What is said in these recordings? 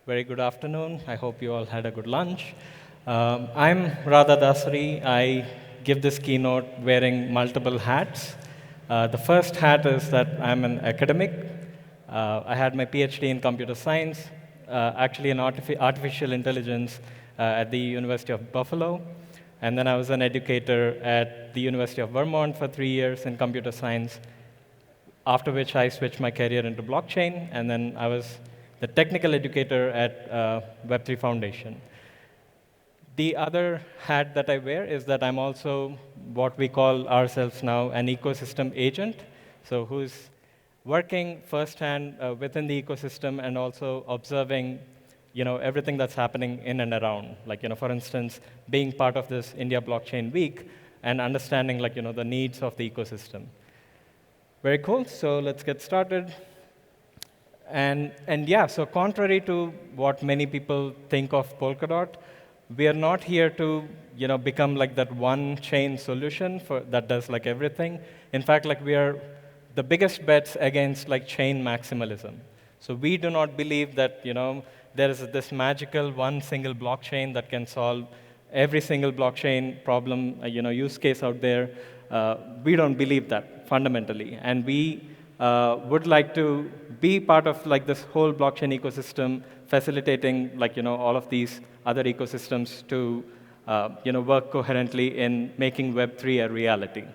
Very good afternoon. I hope you all had a good lunch. I'm Radha Dasari. I give this keynote wearing multiple hats. The first hat is that I'm an academic. I had my PhD in computer science, actually in artificial intelligence at the University of Buffalo. And then I was an educator at the University of Vermont for 3 years in computer science, after which I switched my career into blockchain, and then I was the technical educator at Web3 Foundation. The other hat that I wear is that I'm also what we call ourselves now an ecosystem agent, so who's working firsthand within the ecosystem and also observing everything that's happening in and around. Like, for instance, being part of this India Blockchain Week and understanding the needs of the ecosystem. Very cool. So let's get started. And yeah, so contrary to what many people think of Polkadot, we are not here to become like that one chain solution that does everything. In fact, we are the biggest bets against chain maximalism. So we do not believe that there is this magical one single blockchain that can solve every single blockchain problem, use case out there. We don't believe that fundamentally, and we would like to be part of this whole blockchain ecosystem, facilitating all of these other ecosystems to work coherently in making Web3 a reality.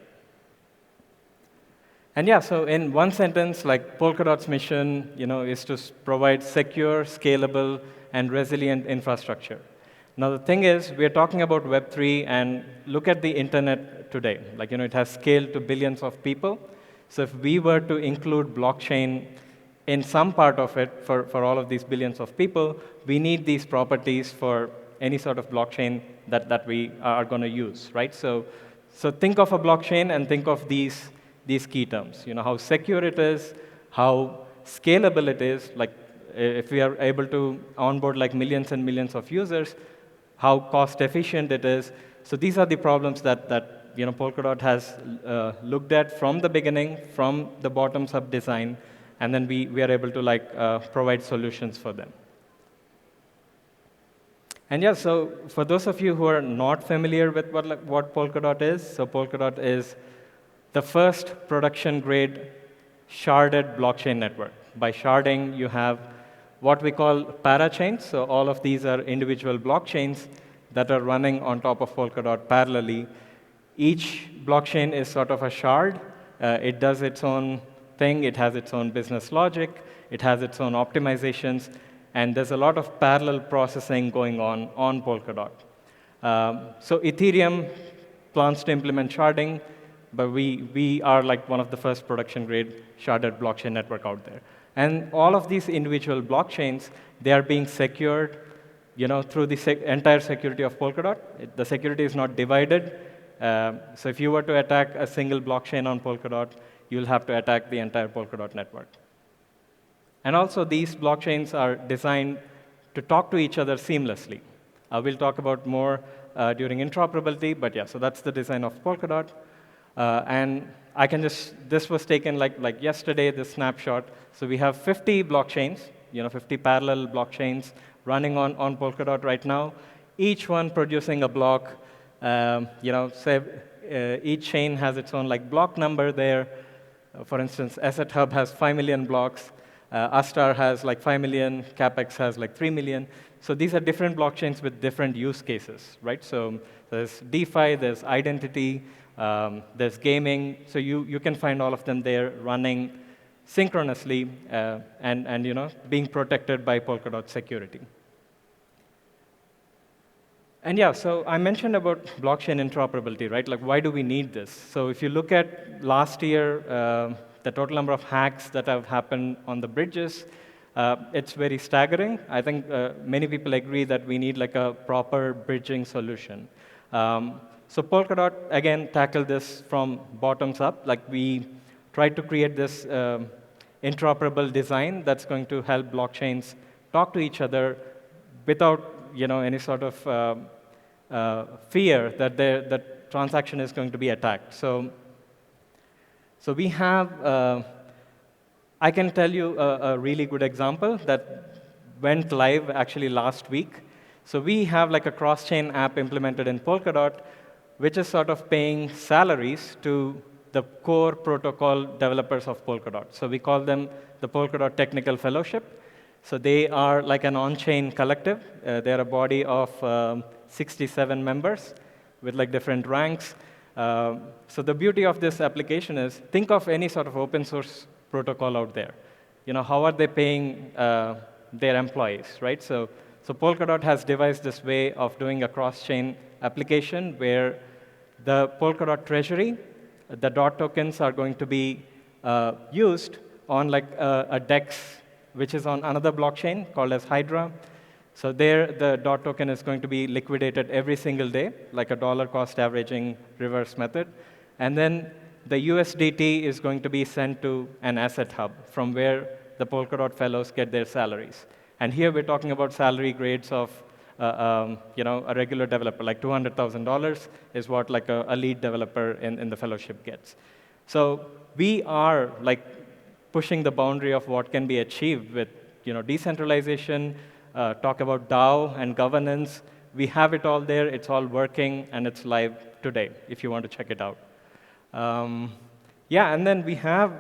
And yeah, so in one sentence, Polkadot's mission is to provide secure, scalable, and resilient infrastructure. Now, the thing is, we're talking about Web3, and look at the internet today. It has scaled to billions of people. So if we were to include blockchain in some part of it for all of these billions of people, we need these properties for any sort of blockchain that we are going to use, right? So think of a blockchain and think of these key terms. How secure it is, how scalable it is. If we are able to onboard millions and millions of users, how cost efficient it is. So these are the problems that Polkadot has looked at from the beginning, from the bottoms-up design, and then we are able to provide solutions for them. And yeah, so for those of you who are not familiar with what Polkadot is, so Polkadot is the first production-grade sharded blockchain network. By sharding, you have what we call parachains. So all of these are individual blockchains that are running on top of Polkadot parallelly. Each blockchain is sort of a shard. It does its own thing. It has its own business logic. It has its own optimizations. And there's a lot of parallel processing going on Polkadot. So Ethereum plans to implement sharding, but we are one of the first production-grade sharded blockchain network out there. And all of these individual blockchains, they are being secured through the entire security of Polkadot. The security is not divided. So if you were to attack a single blockchain on Polkadot, you'll have to attack the entire Polkadot network. And also, these blockchains are designed to talk to each other seamlessly. We'll talk about more during interoperability, but yeah, so that's the design of Polkadot. And I can this was taken like yesterday, this snapshot. So we have 50 blockchains, 50 parallel blockchains running on Polkadot right now, each one producing a block. Say each chain has its own block number there. For instance, Asset Hub has 5 million blocks. Astar has 5 million. Capex has 3 million. So these are different blockchains with different use cases, right? So there's DeFi, there's identity, there's gaming. So you can find all of them there running synchronously and being protected by Polkadot security. And yeah, so I mentioned about blockchain interoperability, right? Why do we need this? So if you look at last year, the total number of hacks that have happened on the bridges, it's very staggering. I think many people agree that we need a proper bridging solution. So Polkadot, again, tackled this from bottoms up. We tried to create this interoperable design that's going to help blockchains talk to each other without any sort of fear that the transaction is going to be attacked. So we have, I can tell you a really good example that went live actually last week. So we have like a cross-chain app implemented in Polkadot, which is sort of paying salaries to the core protocol developers of Polkadot. So we call them the Polkadot Technical Fellowship. So they are like an on-chain collective. They're a body of 67 members with like different ranks. So the beauty of this application is, think of any sort of open source protocol out there. How are they paying their employees, right? So Polkadot has devised this way of doing a cross-chain application where the Polkadot treasury, the DOT tokens are going to be used on like a DEX, which is on another blockchain called as Hydra. So there, the DOT token is going to be liquidated every single day, like a dollar cost averaging reverse method. And then the USDT is going to be sent to an asset hub from where the Polkadot fellows get their salaries. And here we're talking about salary grades of a regular developer, like $200,000 is what like a lead developer in the fellowship gets. So we are like pushing the boundary of what can be achieved with decentralization, talk about DAO and governance. We have it all there. It's all working, and it's live today, if you want to check it out. Yeah, and then we have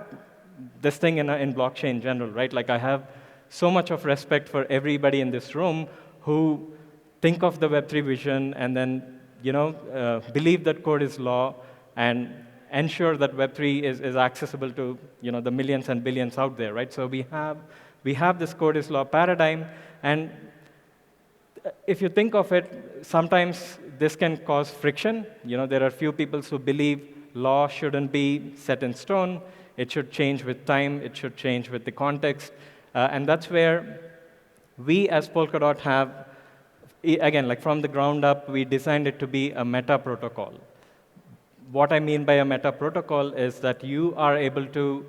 this thing in blockchain in general, right? Like I have so much of respect for everybody in this room who think of the Web3 vision and then believe that code is law and ensure that Web3 is accessible to the millions and billions out there, right? So we have this code is law paradigm, and if you think of it, sometimes this can cause friction. There are few people who believe law shouldn't be set in stone. It should change with time. It should change with the context. And that's where we as Polkadot have, again, like from the ground up, we designed it to be a meta protocol. What I mean by a meta protocol is that you are able to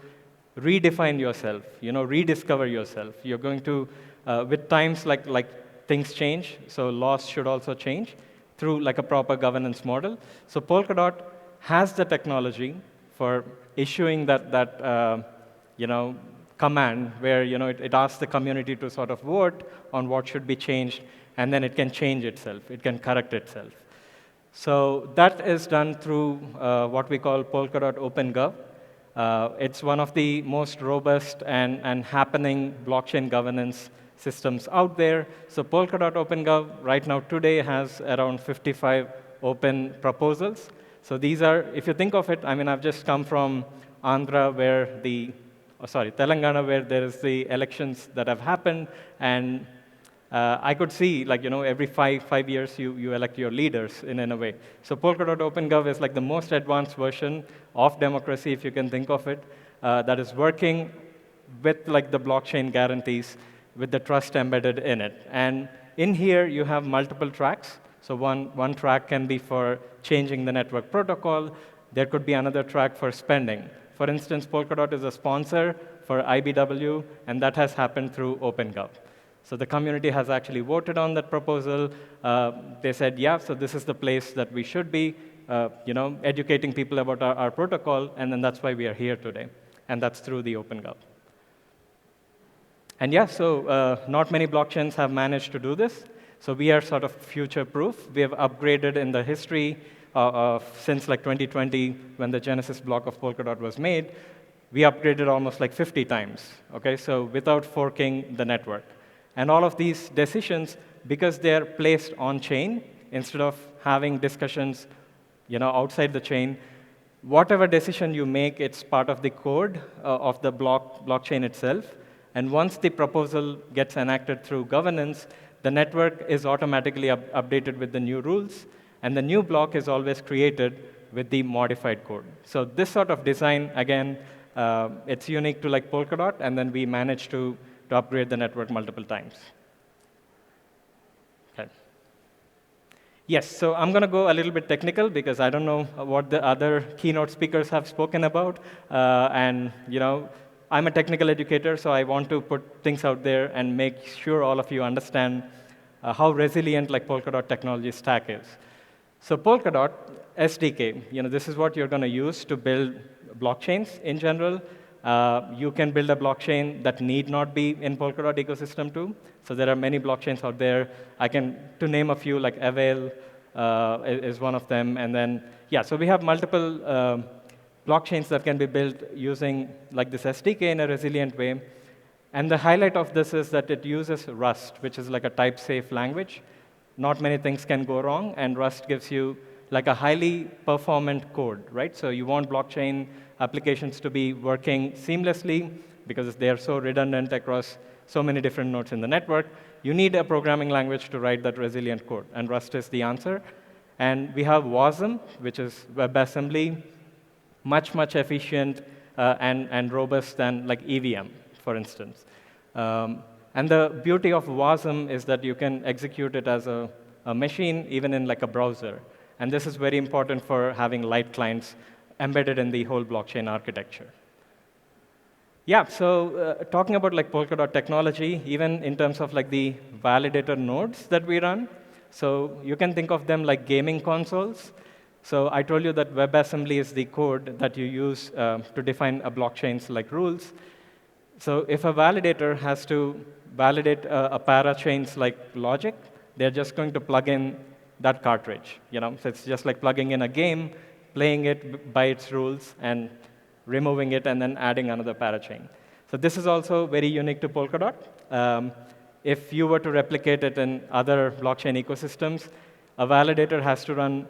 redefine yourself, rediscover yourself. You're going to, with times like things change, so laws should also change through like a proper governance model. So Polkadot has the technology for issuing that command where it asks the community to sort of vote on what should be changed, and then it can change itself. It can correct itself. So that is done through what we call Polkadot OpenGov. It's one of the most robust and happening blockchain governance systems out there. So Polkadot OpenGov right now today has around 55 open proposals. So these are, if you think of it, I mean, I've just come from Andhra where Telangana, where there is the elections that have happened, and I could see, like, every five years you elect your leaders in a way. So Polkadot OpenGov is like the most advanced version of democracy, if you can think of it, that is working with like the blockchain guarantees, with the trust embedded in it. And in here, you have multiple tracks. So one track can be for changing the network protocol. There could be another track for spending. For instance, Polkadot is a sponsor for IBW, and that has happened through OpenGov. So the community has actually voted on that proposal. They said, yeah, so this is the place that we should be, educating people about our protocol, and then that's why we are here today. And that's through the OpenGov. And yeah, so not many blockchains have managed to do this. So we are sort of future-proof. We have upgraded in the history since like 2020, when the Genesis block of Polkadot was made. We upgraded almost like 50 times, okay? So without forking the network. And all of these decisions, because they're placed on-chain, instead of having discussions outside the chain, whatever decision you make, it's part of the code of the blockchain itself. And once the proposal gets enacted through governance, the network is automatically updated with the new rules, and the new block is always created with the modified code. So this sort of design, again, it's unique to like Polkadot, and then we managed to upgrade the network multiple times. Okay. Yes, so I'm going to go a little bit technical because I don't know what the other keynote speakers have spoken about, and I'm a technical educator, so I want to put things out there and make sure all of you understand how resilient like Polkadot technology stack is. So Polkadot SDK, this is what you're going to use to build blockchains in general. You can build a blockchain that need not be in Polkadot ecosystem too. So there are many blockchains out there. To name a few, like Avail is one of them. And then, yeah, so we have multiple blockchains that can be built using like this SDK in a resilient way. And the highlight of this is that it uses Rust, which is like a type-safe language. Not many things can go wrong, and Rust gives you like a highly performant code, right? So you want blockchain applications to be working seamlessly because they are so redundant across so many different nodes in the network. You need a programming language to write that resilient code, and Rust is the answer. And we have WASM, which is WebAssembly, much efficient and robust than like EVM, for instance. And the beauty of WASM is that you can execute it as a machine, even in like a browser. And this is very important for having light clients embedded in the whole blockchain architecture. Yeah, so talking about like Polkadot technology, even in terms of like the validator nodes that we run, so you can think of them like gaming consoles. So I told you that WebAssembly is the code that you use to define a blockchain's like rules. So if a validator has to validate a parachain's like logic, they're just going to plug in that cartridge. So it's just like plugging in a game, playing it by its rules, and removing it, and then adding another parachain. So this is also very unique to Polkadot. If you were to replicate it in other blockchain ecosystems, a validator has to run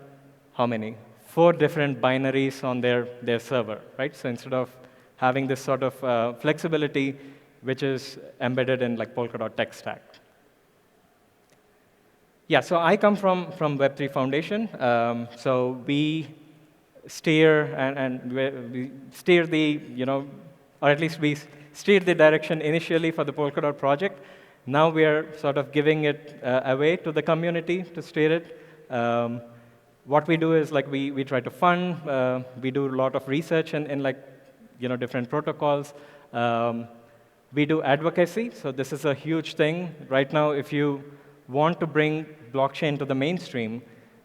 how many? 4 different binaries on their server, right? So instead of having this sort of flexibility, which is embedded in like Polkadot tech stack. Yeah, so I come from Web3 Foundation. So we steer we steer the, or at least we steered the direction initially for the Polkadot project. Now we are sort of giving it away to the community to steer it. What we do is like we try to fund, we do a lot of research in like different protocols. We do advocacy, so this is a huge thing. Right now, if you want to bring blockchain to the mainstream,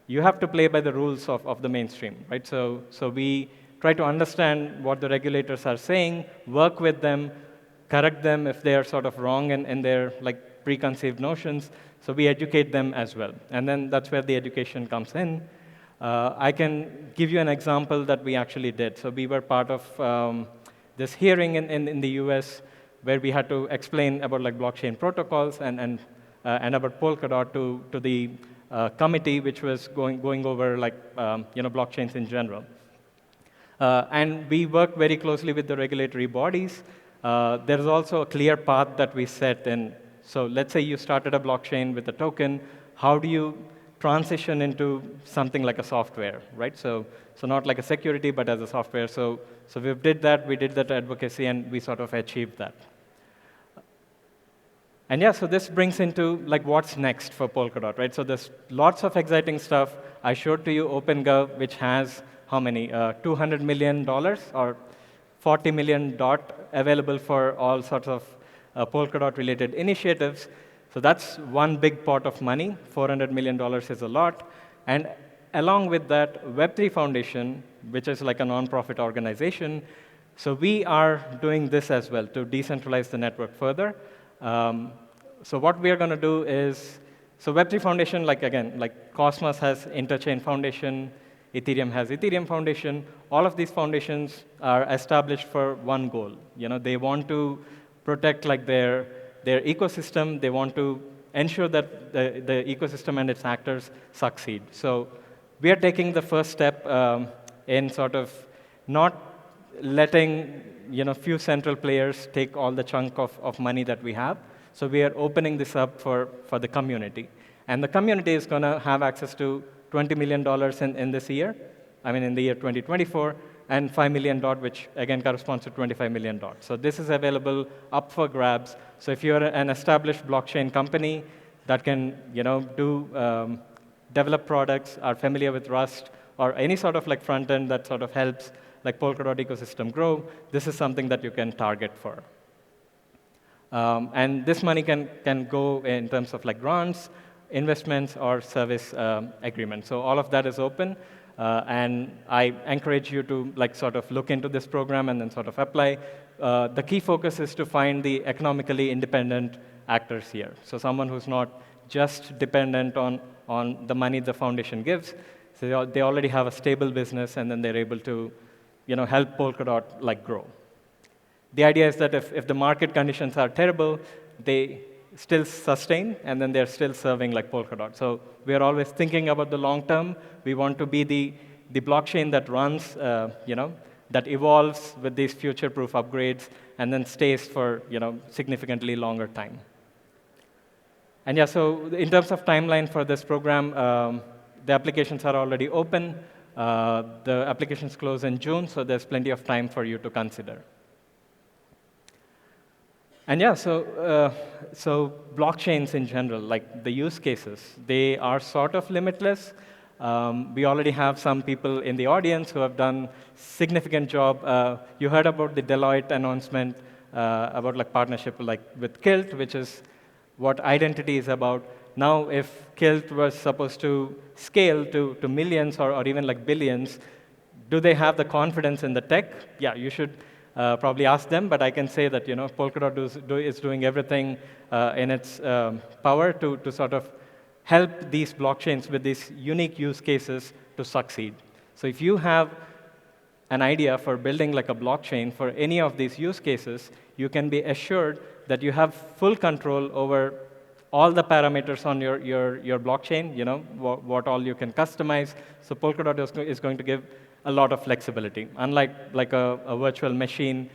you have to play by the rules of the mainstream, right? So we try to understand what the regulators are saying, work with them, correct them if they are sort of wrong in their like preconceived notions. So we educate them as well, and then that's where the education comes in. I can give you an example that we actually did. So we were part of this hearing in the US where we had to explain about like blockchain protocols and about Polkadot to the committee, which was going over like blockchains in general. And we worked very closely with the regulatory bodies. There's also a clear path that we set in. So let's say you started a blockchain with a token. How do you transition into something like a software, right? So not like a security, but as a software. So we did that advocacy, and we sort of achieved that. And yeah, so this brings into like what's next for Polkadot, right? So there's lots of exciting stuff. I showed to you OpenGov, which has how many? $200 million or 40 million DOT available for all sorts of Polkadot-related initiatives. So that's one big pot of money. $400 million is a lot. And along with that, Web3 Foundation, which is like a nonprofit organization, so we are doing this as well to decentralize the network further. So what we are going to do is, so Web3 Foundation, like Cosmos has Interchain Foundation, Ethereum has Ethereum Foundation. All of these foundations are established for one goal. They want to protect like their ecosystem. They want to ensure that the ecosystem and its actors succeed. So we are taking the first step in sort of not letting few central players take all the chunk of money that we have. So we are opening this up for the community. And the community is going to have access to $20 million in this year, in the year 2024, and 5 million DOT, which again corresponds to 25 million DOT. So this is available up for grabs. So if you're an established blockchain company that can develop products, are familiar with Rust, or any sort of like front end that sort of helps like Polkadot ecosystem grow, this is something that you can target for. And this money can go in terms of like grants, investments, or service agreements. So all of that is open. And I encourage you to like sort of look into this program and then sort of apply. the key focus is to find the economically independent actors here. So someone who's not just dependent on the money the foundation gives. So they already have a stable business, and then they're able to help Polkadot grow. The idea is that if the market conditions are terrible, they still sustain, and then they're still serving like Polkadot. So we are always thinking about the long term. We want to be the blockchain that runs, that evolves with these future-proof upgrades, and then stays for significantly longer time. And yeah, so in terms of timeline for this program, the applications are already open. The applications close in June, so there's plenty of time for you to consider. And yeah, so blockchains in general, like the use cases, they are sort of limitless. We already have some people in the audience who have done significant job. You heard about the Deloitte announcement about partnership with Kilt, which is what identity is about. Now, if Kilt was supposed to scale to millions or even billions, do they have the confidence in the tech? Yeah, you should probably ask them, but I can say that Polkadot is doing everything in its power to sort of help these blockchains with these unique use cases to succeed. So if you have an idea for building a blockchain for any of these use cases, you can be assured that you have full control over all the parameters on your blockchain, what all you can customize. So Polkadot is going to give a lot of flexibility. Unlike a virtual machine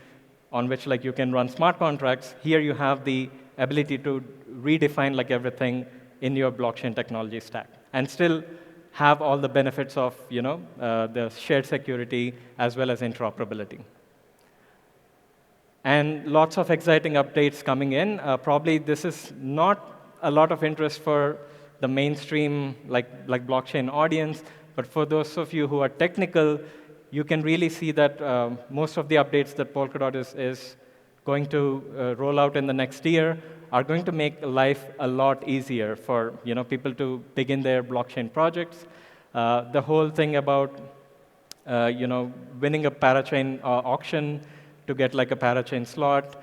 on which you can run smart contracts, here you have the ability to redefine everything in your blockchain technology stack and still have all the benefits of the shared security as well as interoperability. And lots of exciting updates coming in. Probably this is not a lot of interest for the mainstream blockchain audience, but for those of you who are technical, you can really see that most of the updates that Polkadot is going to roll out in the next year are going to make life a lot easier for people to begin their blockchain projects. The whole thing about winning a parachain auction to get a parachain slot.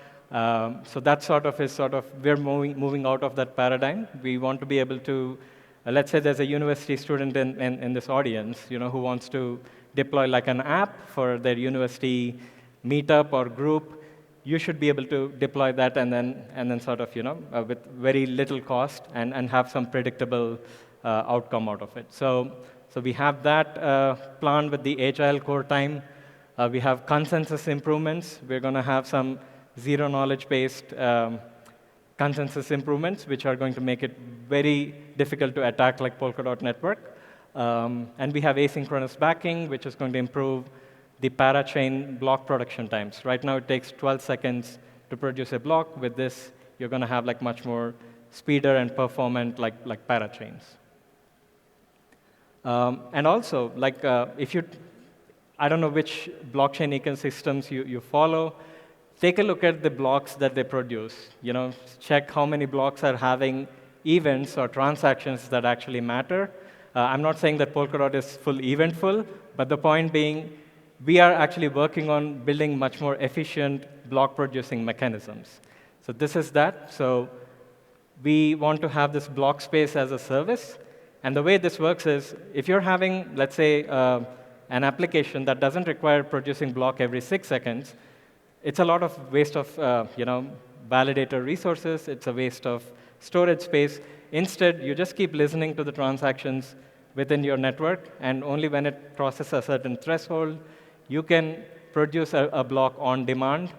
So that we're moving out of that paradigm. We want to be able to, let's say there's a university student in this audience, who wants to deploy an app for their university meetup or group. You should be able to deploy that and then with very little cost and have some predictable outcome out of it. So we have that plan with the agile core time. We have consensus improvements. We're going to have some zero-knowledge-based consensus improvements, which are going to make it very difficult to attack Polkadot network. And we have asynchronous backing, which is going to improve the parachain block production times. Right now, it takes 12 seconds to produce a block. With this, you're going to have much more speeder and performant parachains. And also, if you, I don't know which blockchain ecosystems you follow, take a look at the blocks that they produce. Check how many blocks are having events or transactions that actually matter. I'm not saying that Polkadot is full eventful, but the point being, we are actually working on building much more efficient block-producing mechanisms. So this is that. So we want to have this block space as a service. And the way this works is, if you're having, let's say, an application that doesn't require producing block every 6 seconds, it's a lot of waste of validator resources. It's a waste of storage space. Instead, you just keep listening to the transactions within your network, and only when it crosses a certain threshold, you can produce a block on demand,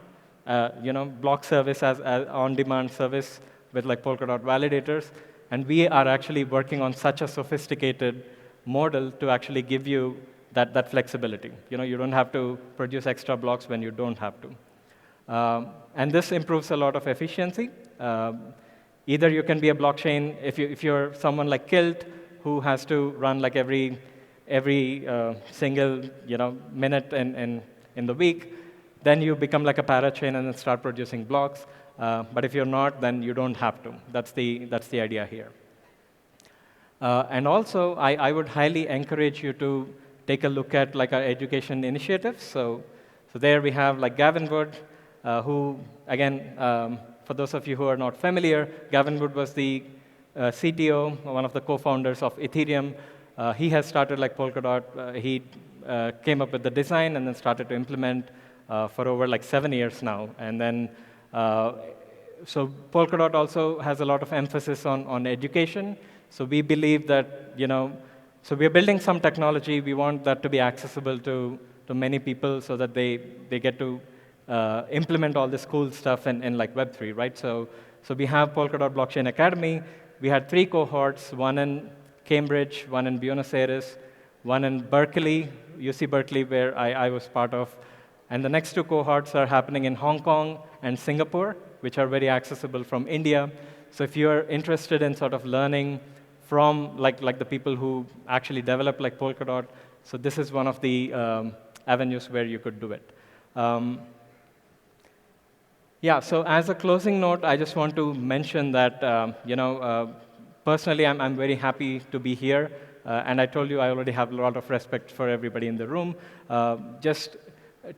block service as on-demand service with Polkadot validators. And we are actually working on such a sophisticated model to actually give you that flexibility. You don't have to produce extra blocks when you don't have to. And this improves a lot of efficiency. Either you can be a blockchain, if you're someone like Kilt, who has to run every single minute in the week, then you become a parachain and then start producing blocks. But if you're not, then you don't have to. That's the idea here. And also, I would highly encourage you to take a look at our education initiatives. So there we have Gavin Wood, who, again, for those of you who are not familiar, Gavin Wood was the CTO, one of the co-founders of Ethereum. He has started like Polkadot. He came up with the design and then started to implement for over like 7 years now. And then, so Polkadot also has a lot of emphasis on education. So we believe that, so we're building some technology. We want that to be accessible to many people so that they get to implement all this cool stuff in like Web3, right? So we have Polkadot Blockchain Academy. We had 3 cohorts, one in Cambridge, one in Buenos Aires, one in Berkeley, UC Berkeley, where I was part of. And the next 2 cohorts are happening in Hong Kong and Singapore, which are very accessible from India. So if you're interested in sort of learning from like the people who actually develop like Polkadot, so this is one of the avenues where you could do it. Yeah, so as a closing note, I just want to mention that, personally, I'm very happy to be here. And I told you I already have a lot of respect for everybody in the room. Just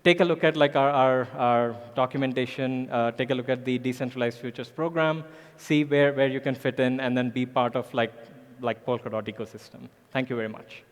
take a look at like our documentation, take a look at the Decentralized Futures program, see where you can fit in, and then be part of like Polkadot ecosystem. Thank you very much.